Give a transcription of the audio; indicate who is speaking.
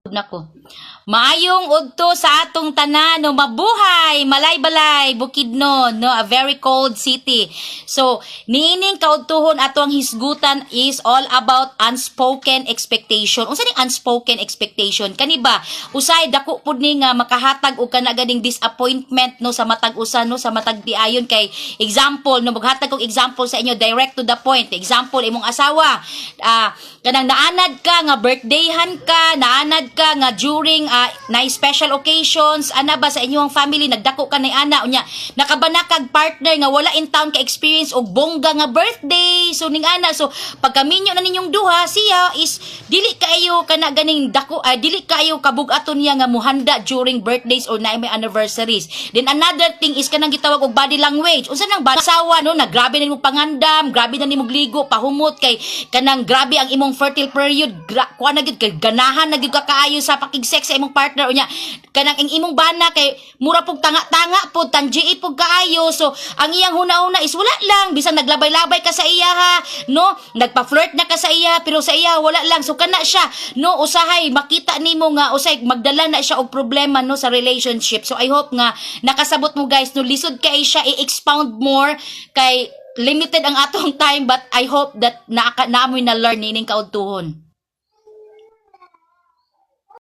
Speaker 1: Nako. Maayong udto sa atong tanan no, mabuhay malay-balay Bukidnon no, a very cold city. So niining kaudtuhon ato ang hisgutan is all about unspoken expectation. Unsa ning unspoken expectation? Kani ba usay dako pud ni nga makahatag og kana ganing disappointment no sa matag usa no, sa matag diayon kay example no, maghatag og example sa inyo direct to the point. Example imong asawa kanang naanad ka nga birthdayhan ka, naanad ka nga during na special occasions, ana ba sa inyong family nagdako ka ni ana unya nakabanakag partner nga wala in town ka experience og bongga nga birthday. So ning ana, so pagkaminyo na ninyong duha, siya is dili kaayo kana ganing dako, dili kaayo kabug-aton niya nga muhanda during birthdays or na may anniversaries. Then another thing is kanang gitawag og body language. Unsa nang basawa no, grabe na nimo pangandam, grabe na nimo ligo, pahumot kay kanang grabe ang imong fertile period, kuha na gid kay ganahan na gid ka kaayo sa pakig-sex sa imong partner unya kanang ang imong bana kay mura pug tanga-tanga pud tanji pug kaayo. So ang iyang huna-huna is wala lang, bisan naglabay-labay ka sa iya ha no, nagpa-flirt na ka sa iya pero sa iya wala lang. So kana siya no, usahay makita nimo nga usay magdala na siya og problema no sa relationship. So I hope nga nakasabot mo guys no, lisod kay siya i-expound more kay limited ang atong time, but I hope that naamoy na learn nining kaudtuhon.